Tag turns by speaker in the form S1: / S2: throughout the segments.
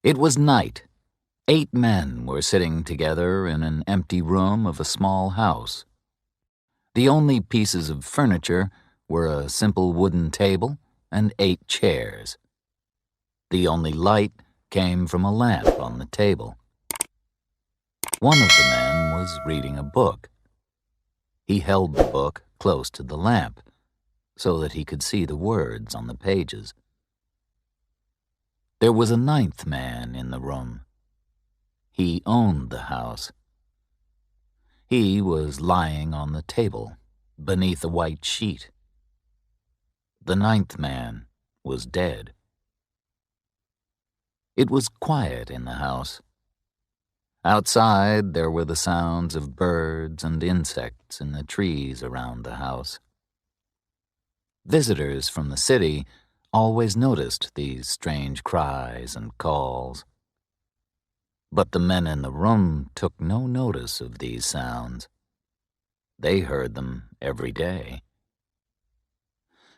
S1: It was night. 8 men were sitting together in an empty room of a small house. The only pieces of furniture were a simple wooden table and 8 chairs. The only light came from a lamp on the table. One of the men was reading a book. He held the book close to the lamp so that he could see the words on the pages. There was a 9th man in the room. He owned the house. He was lying on the table beneath a white sheet. The 9th man was dead. It was quiet in the house. Outside there were the sounds of birds and insects in the trees around the house. Visitors from the city always noticed these strange cries and calls. But the men in the room took no notice of these sounds. They heard them every day.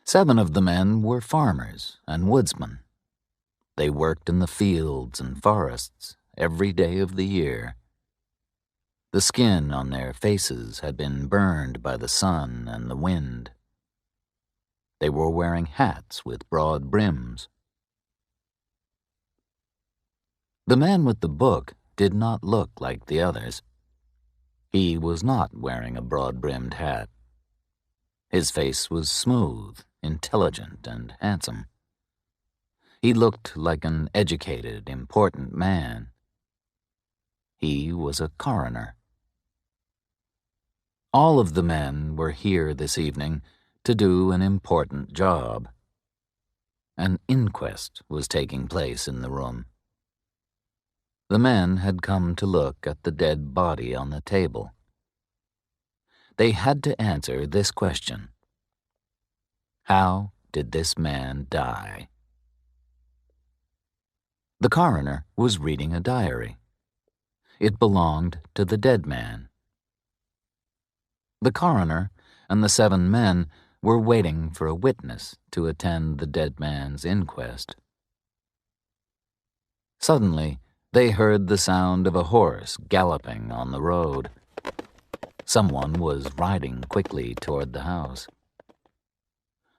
S1: 7 of the men were farmers and woodsmen. They worked in the fields and forests every day of the year. The skin on their faces had been burned by the sun and the wind. They were wearing hats with broad brims. The man with the book did not look like the others. He was not wearing a broad-brimmed hat. His face was smooth, intelligent, and handsome. He looked like an educated, important man. He was a coroner. All of the men were here this evening to do an important job. An inquest was taking place in the room. The men had come to look at the dead body on the table. They had to answer this question: how did this man die? The coroner was reading a diary. It belonged to the dead man. The coroner and the 7 men were waiting for a witness to attend the dead man's inquest. Suddenly, they heard the sound of a horse galloping on the road. Someone was riding quickly toward the house.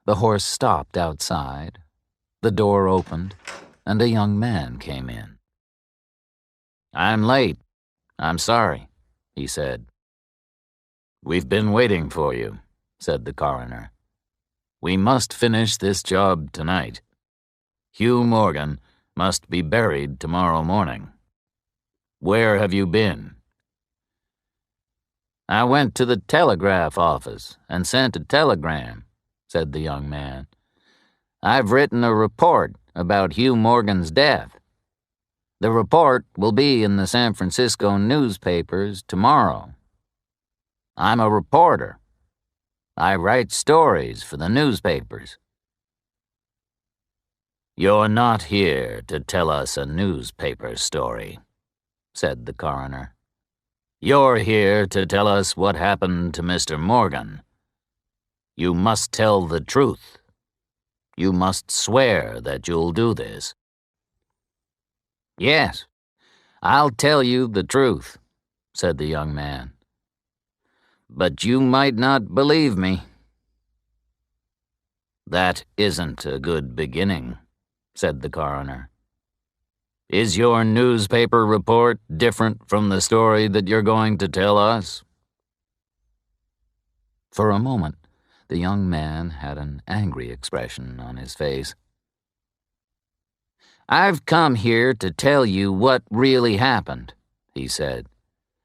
S1: The horse stopped outside, the door opened, and a young man came in. "I'm late. I'm sorry," he said. "We've been waiting for you," said the coroner. "We must finish this job tonight. Hugh Morgan must be buried tomorrow morning. Where have you been?" "I went to the telegraph office and sent a telegram," said the young man. "I've written a report about Hugh Morgan's death. The report will be in the San Francisco newspapers tomorrow. I'm a reporter. I write stories for the newspapers." "You're not here to tell us a newspaper story," said the coroner. "You're here to tell us what happened to Mr. Morgan. You must tell the truth. You must swear that you'll do this." "Yes, I'll tell you the truth," said the young man. "But you might not believe me." "That isn't a good beginning," said the coroner. "Is your newspaper report different from the story that you're going to tell us?" For a moment, the young man had an angry expression on his face. "I've come here to tell you what really happened," he said.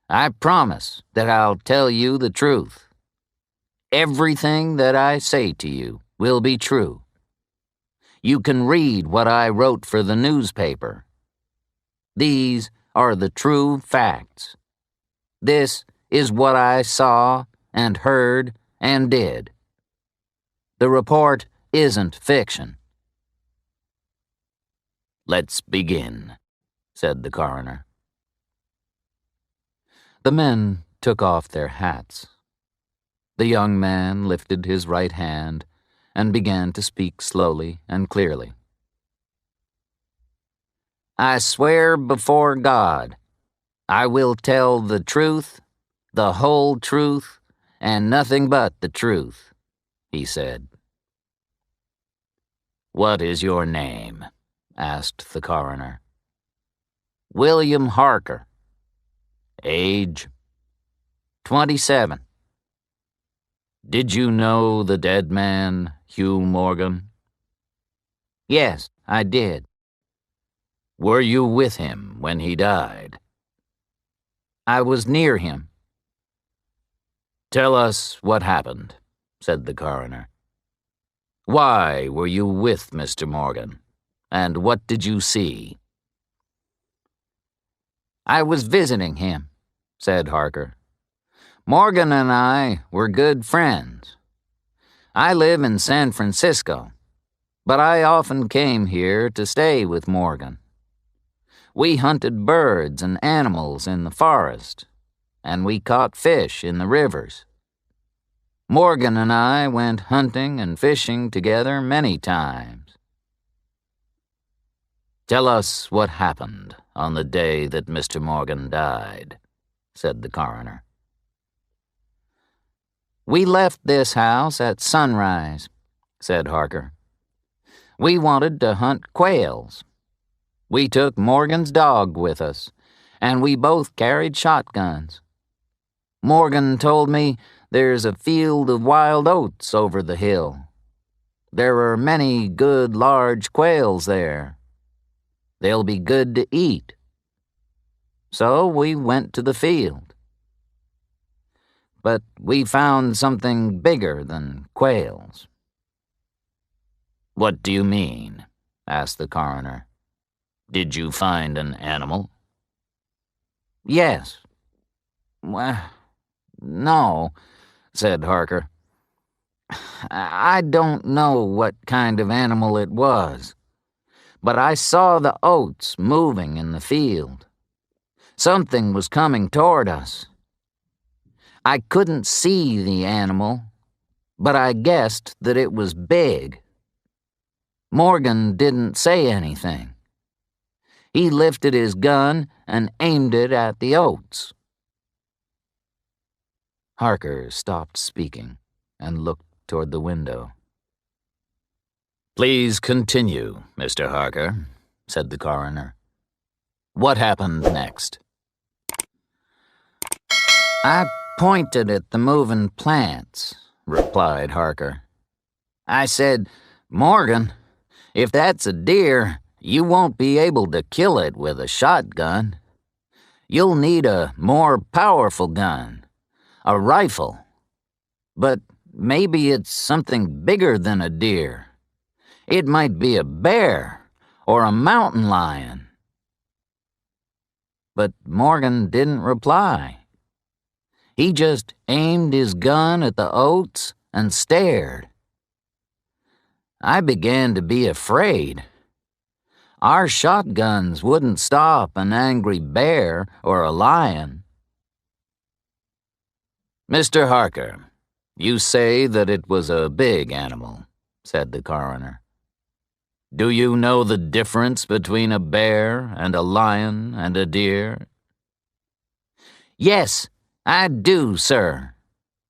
S1: "I promise that I'll tell you the truth. Everything that I say to you will be true. You can read what I wrote for the newspaper. These are the true facts. This is what I saw and heard and did. The report isn't fiction." "Let's begin," said the coroner. The men took off their hats. The young man lifted his right hand and began to speak slowly and clearly. I swear before God, I will tell the truth, the whole truth, and nothing but the truth," he said. "What is your name?" asked the coroner. "William Harker." "Age?" 27. "Did you know the dead man, Hugh Morgan?" "Yes, I did." "Were you with him when he died?" "I was near him." "Tell us what happened," said the coroner. "Why were you with Mr. Morgan, and what did you see?" "I was visiting him," said Harker. "Morgan and I were good friends. I live in San Francisco, but I often came here to stay with Morgan. We hunted birds and animals in the forest, and we caught fish in the rivers. Morgan and I went hunting and fishing together many times." "Tell us what happened on the day that Mr. Morgan died," said the coroner. "We left this house at sunrise," said Harker. "We wanted to hunt quails. We took Morgan's dog with us, and we both carried shotguns. Morgan told me there's a field of wild oats over the hill. There are many good large quails there. They'll be good to eat. So we went to the field. But we found something bigger than quails." "What do you mean?" asked the coroner. "Did you find an animal?" "Yes." "Well, no," said Harker. "I don't know what kind of animal it was, but I saw the oats moving in the field. Something was coming toward us. I couldn't see the animal, but I guessed that it was big. Morgan didn't say anything. He lifted his gun and aimed it at the oats." Harker stopped speaking and looked toward the window. "Please continue, Mr. Harker," said the coroner. "What happened next?" "I pointed at the moving plants," replied Harker. "I said, 'Morgan, if that's a deer, you won't be able to kill it with a shotgun. You'll need a more powerful gun, a rifle. But maybe it's something bigger than a deer. It might be a bear or a mountain lion.' But Morgan didn't reply. He just aimed his gun at the oats and stared. I began to be afraid. Our shotguns wouldn't stop an angry bear or a lion." "Mr. Harker, you say that it was a big animal," said the coroner. "Do you know the difference between a bear and a lion and a deer?" "Yes, I do, sir,"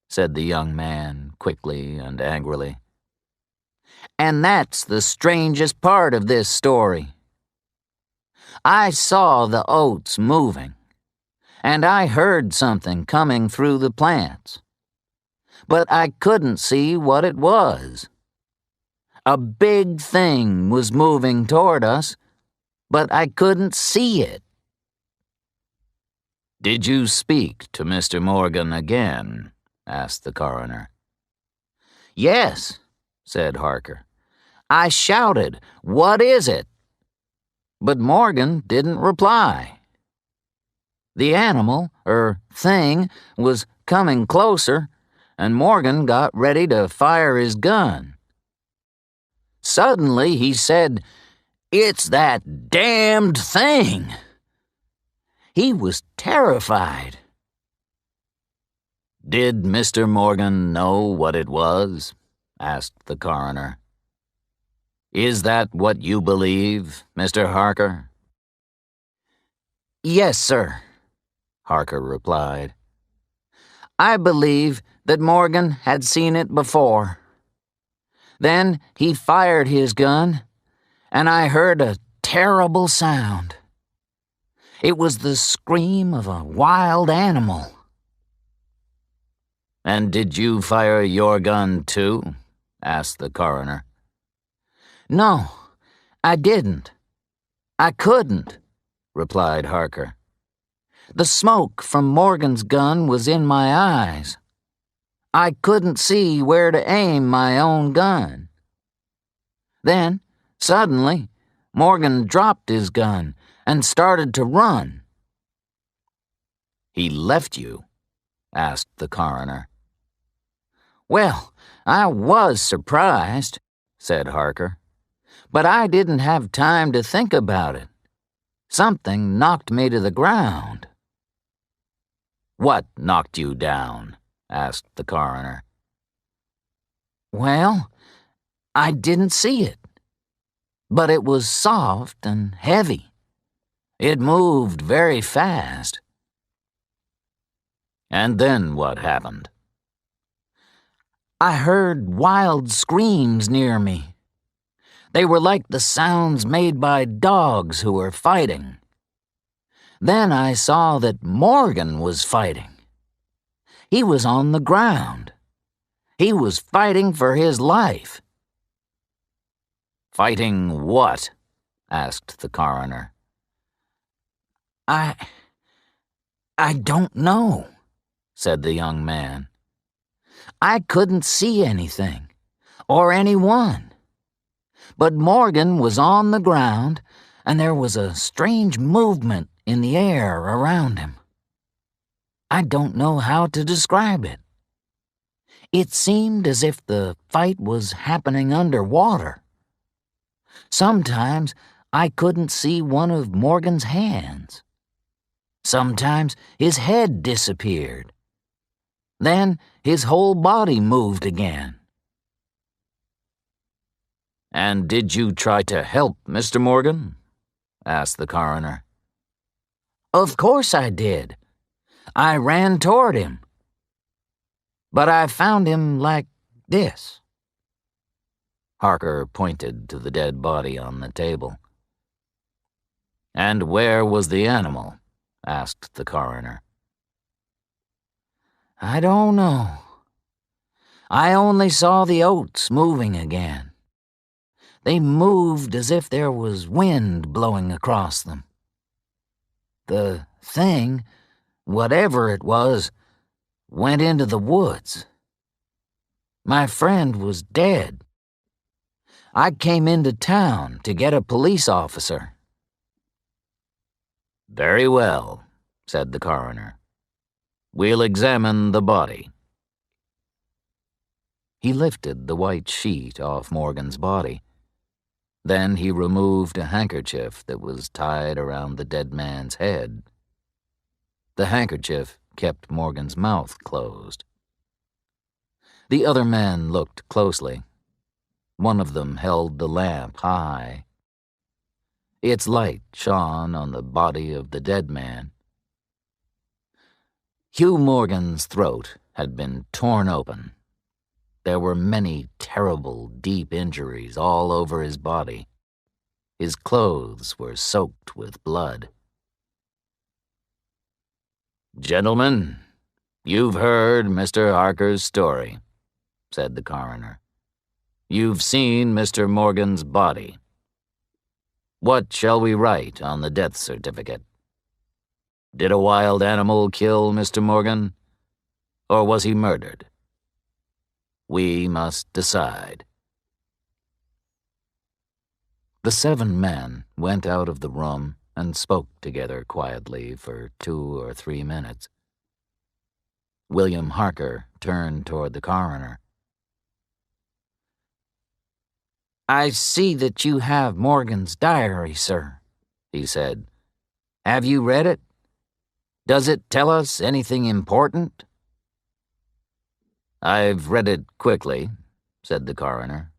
S1: said the young man quickly and angrily. "And that's the strangest part of this story. I saw the oats moving, and I heard something coming through the plants, but I couldn't see what it was. A big thing was moving toward us, but I couldn't see it." "Did you speak to Mr. Morgan again?" asked the coroner. "Yes," said Harker. "I shouted, 'What is it?' But Morgan didn't reply. The animal, or thing, was coming closer, and Morgan got ready to fire his gun. Suddenly he said, 'It's that damned thing!' He was terrified." "Did Mr. Morgan know what it was?" asked the coroner. "Is that what you believe, Mr. Harker?" Yes, sir, Harker replied. I believe that Morgan had seen it before. Then he fired his gun, and I heard a terrible sound. It was the scream of a wild animal. And did you fire your gun too? Asked the coroner. No, I didn't. I couldn't, replied Harker. The smoke from Morgan's gun was in my eyes. I couldn't see where to aim my own gun. Then, suddenly, Morgan dropped his gun and started to run. He left you? Asked the coroner. Well, I was surprised, said Harker, but I didn't have time to think about it. Something knocked me to the ground. What knocked you down? Asked the coroner. Well, I didn't see it, but it was soft and heavy. It moved very fast. And then what happened? I heard wild screams near me. They were like the sounds made by dogs who were fighting. Then I saw that Morgan was fighting. He was on the ground. He was fighting for his life. Fighting what? Asked the coroner. I don't know, said the young man. I couldn't see anything, or anyone. But Morgan was on the ground, and there was a strange movement in the air around him. I don't know how to describe it. It seemed as if the fight was happening underwater. Sometimes I couldn't see one of Morgan's hands. Sometimes his head disappeared. Then his whole body moved again. And did you try to help Mr. Morgan? Asked the coroner. Of course I did. I ran toward him. But I found him like this. Harker pointed to the dead body on the table. And where was the animal? Asked the coroner. I don't know. I only saw the oats moving again. They moved as if there was wind blowing across them. The thing, whatever it was, went into the woods. My friend was dead. I came into town to get a police officer. Very well, said the coroner. We'll examine the body. He lifted the white sheet off Morgan's body. Then he removed a handkerchief that was tied around the dead man's head. The handkerchief kept Morgan's mouth closed. The other men looked closely. One of them held the lamp high. Its light shone on the body of the dead man. Hugh Morgan's throat had been torn open. There were many terrible, deep injuries all over his body. His clothes were soaked with blood. Gentlemen, you've heard Mr. Harker's story, said the coroner. You've seen Mr. Morgan's body. What shall we write on the death certificate? Did a wild animal kill Mr. Morgan, or was he murdered? We must decide. The 7 men went out of the room and spoke together quietly for 2 or 3 minutes. William Harker turned toward the coroner. I see that you have Morgan's diary, sir, he said. Have you read it? Does it tell us anything important? I've read it quickly, said the coroner.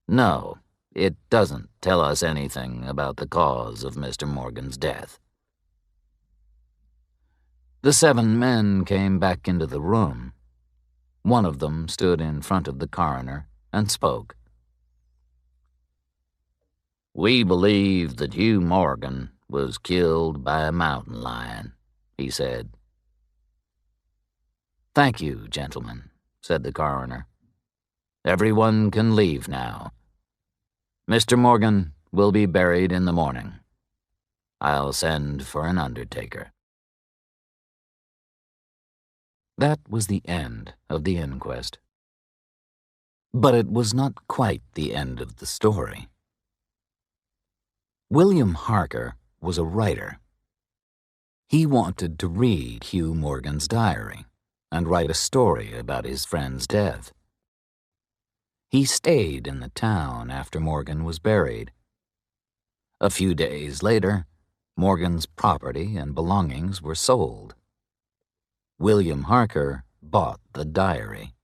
S1: No, it doesn't tell us anything about the cause of Mr. Morgan's death. The 7 men came back into the room. One of them stood in front of the coroner and spoke. "We believe that Hugh Morgan was killed by a mountain lion," he said. "Thank you, gentlemen," said the coroner. "Everyone can leave now. Mr. Morgan will be buried in the morning. I'll send for an undertaker." That was the end of the inquest. But it was not quite the end of the story. William Harker was a writer. He wanted to read Hugh Morgan's diary and write a story about his friend's death. He stayed in the town after Morgan was buried. A few days later, Morgan's property and belongings were sold. William Harker bought the diary.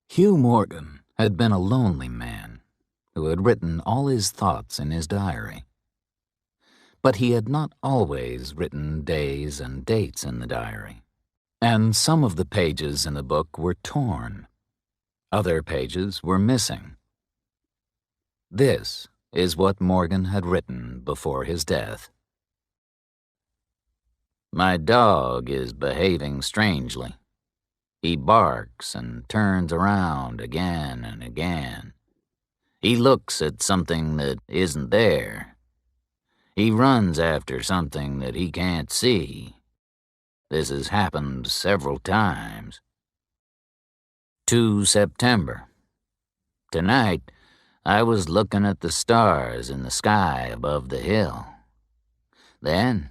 S1: Hugh Morgan had been a lonely man who had written all his thoughts in his diary. But he had not always written days and dates in the diary, and some of the pages in the book were torn. Other pages were missing. This is what Morgan had written before his death. "My dog is behaving strangely. He barks and turns around again and again. He looks at something that isn't there. He runs after something that he can't see. This has happened several times. 2 September. Tonight, I was looking at the stars in the sky above the hill. Then,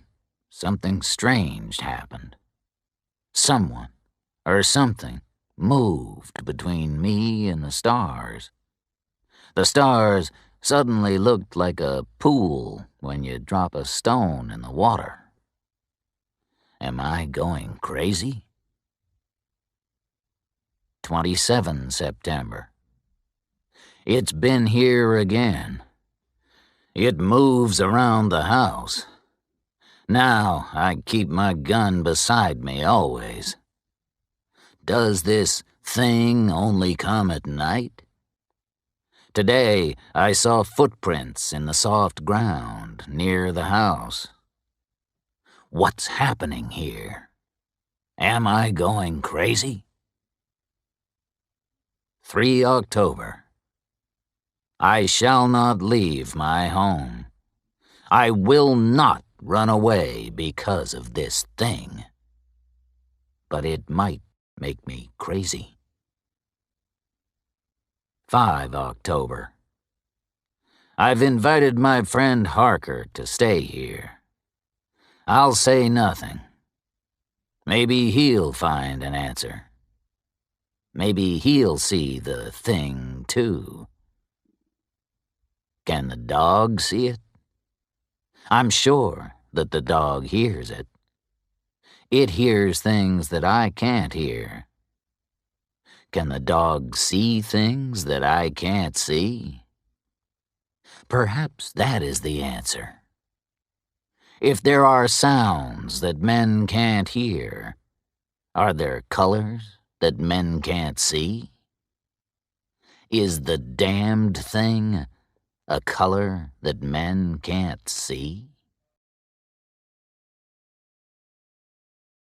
S1: something strange happened. Someone or something moved between me and the stars. The stars suddenly looked like a pool when you drop a stone in the water. Am I going crazy?" 27 September. It's been here again. It moves around the house. Now I keep my gun beside me always. Does this thing only come at night? Today I saw footprints in the soft ground near the house. What's happening here? Am I going crazy? 3 October. I shall not leave my home. I will not run away because of this thing. But it might make me crazy. 5 October. I've invited my friend Harker to stay here. I'll say nothing. Maybe he'll find an answer. Maybe he'll see the thing, too. Can the dog see it? I'm sure that the dog hears it. It hears things that I can't hear. Can the dog see things that I can't see? Perhaps that is the answer. If there are sounds that men can't hear, are there colors that men can't see? Is the damned thing a color that men can't see?